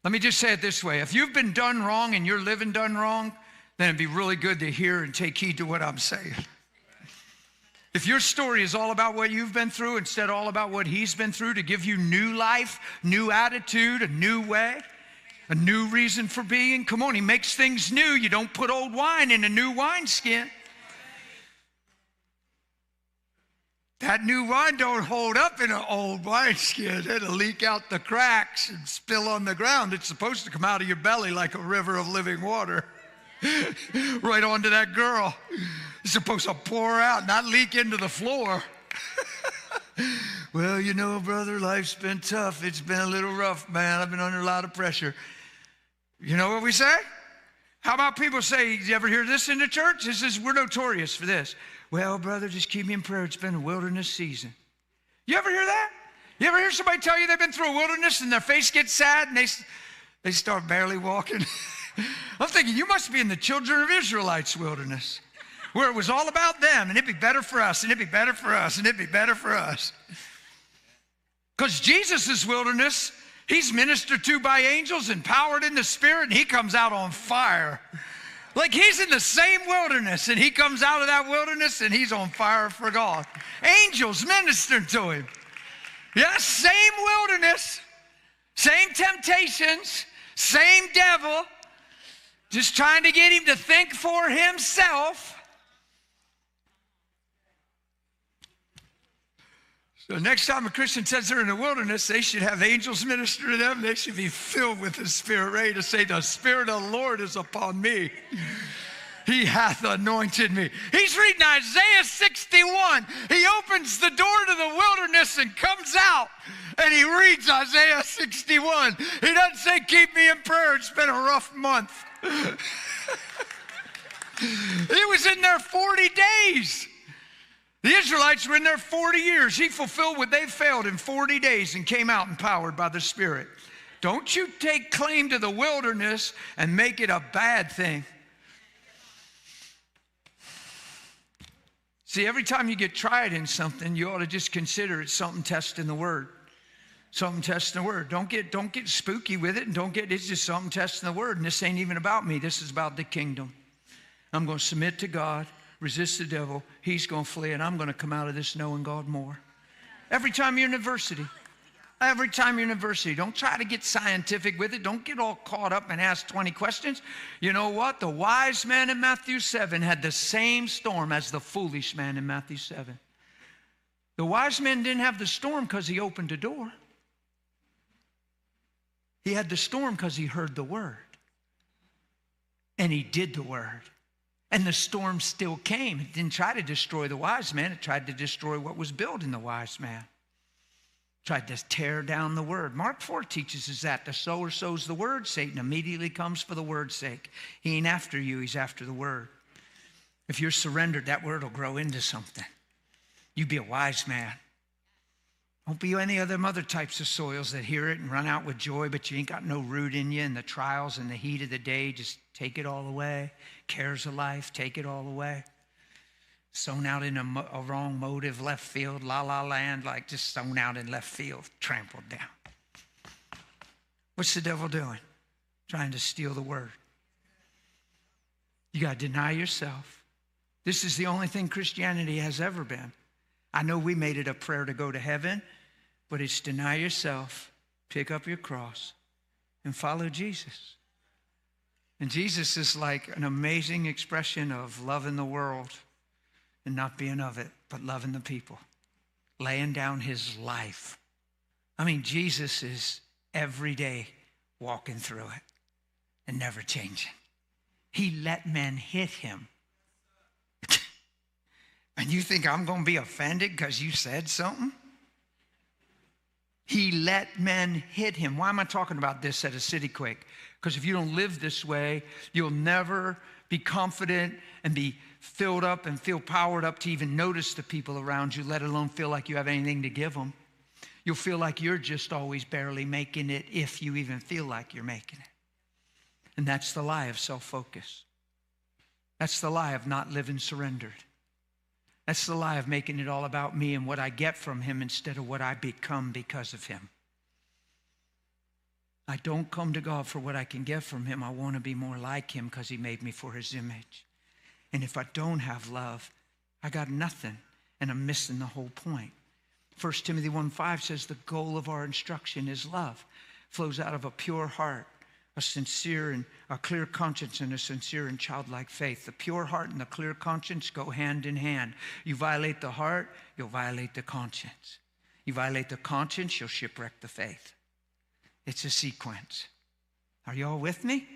Let me just say it this way. If you've been done wrong and you're living done wrong, then it'd be really good to hear and take heed to what I'm saying. If your story is all about what you've been through instead of all about what he's been through to give you new life, new attitude, a new way, a new reason for being, come on, he makes things new. You don't put old wine in a new wineskin. That new wine don't hold up in an old wineskin. It'll leak out the cracks and spill on the ground. It's supposed to come out of your belly like a river of living water. Right onto that girl. It's supposed to pour out, not leak into the floor. Well, you know, brother, life's been tough. It's been a little rough, man. I've been under a lot of pressure. You know what we say? How about people say, you ever hear this in the church? We're notorious for this. Well, brother, just keep me in prayer. It's been a wilderness season. You ever hear that? You ever hear somebody tell you they've been through a wilderness and their face gets sad and they start barely walking? I'm thinking, you must be in the children of Israelites wilderness, where it was all about them, and it'd be better for us, and it'd be better for us, and it'd be better for us. Because Jesus' wilderness, he's ministered to by angels, empowered in the Spirit, and he comes out on fire. Like he's in the same wilderness, and he comes out of that wilderness, and he's on fire for God. Angels ministered to him. Yes, same wilderness, same temptations, same devil, just trying to get him to think for himself. So next time a Christian says they're in the wilderness, they should have angels minister to them. They should be filled with the Spirit, ready to say, the Spirit of the Lord is upon me. He hath anointed me. He's reading Isaiah 61. He opens the door to the wilderness and comes out, and he reads Isaiah 61. He doesn't say, keep me in prayer. It's been a rough month. He was in there 40 days. The Israelites were in there 40 years. He fulfilled what they failed in 40 days and came out empowered by the Spirit. Don't you take claim to the wilderness and make it a bad thing. See, every time you get tried in something, you ought to just consider it something testing the Word. Something testing the Word. Don't get spooky with it, and it's just something testing the Word. And this ain't even about me. This is about the kingdom. I'm going to submit to God. Resist the devil, he's going to flee, and I'm going to come out of this knowing God more. Every time you're in adversity, don't try to get scientific with it. Don't get all caught up and ask 20 questions. You know what? The wise man in Matthew 7 had the same storm as the foolish man in Matthew 7. The wise man didn't have the storm because he opened a door. He had the storm because he heard the word. And he did the word. And the storm still came. It didn't try to destroy the wise man. It tried to destroy what was built in the wise man. It tried to tear down the word. Mark 4 teaches us that. The sower sows the word. Satan immediately comes for the word's sake. He ain't after you. He's after the word. If you're surrendered, that word will grow into something. You be a wise man. Don't be any of them other types of soils that hear it and run out with joy, but you ain't got no root in you, and the trials and the heat of the day, just take it all away. Cares of life, take it all away. Sown out in a wrong motive, left field, la land, like just sown out in left field, trampled down. What's the devil doing? Trying to steal the word. You got to deny yourself. This is the only thing Christianity has ever been. I know we made it a prayer to go to heaven, but it's deny yourself, pick up your cross, and follow Jesus. And Jesus is like an amazing expression of loving the world and not being of it, but loving the people, laying down his life. I mean, Jesus is every day walking through it and never changing. He let men hit him. And you think I'm going to be offended because you said something? He let men hit him. Why am I talking about this at a city quake? Because if you don't live this way, you'll never be confident and be filled up and feel powered up to even notice the people around you, let alone feel like you have anything to give them. You'll feel like you're just always barely making it, if you even feel like you're making it. And that's the lie of self-focus. That's the lie of not living surrendered. That's the lie of making it all about me and what I get from him instead of what I become because of him. I don't come to God for what I can get from him. I want to be more like him because he made me for his image. And if I don't have love, I got nothing, and I'm missing the whole point. 1 Timothy 1:5 says the goal of our instruction is love. Flows out of a pure heart, a sincere and a clear conscience, and a sincere and childlike faith. The pure heart and the clear conscience go hand in hand. You violate the heart, you'll violate the conscience. You violate the conscience, you'll shipwreck the faith. It's a sequence. Are you all with me?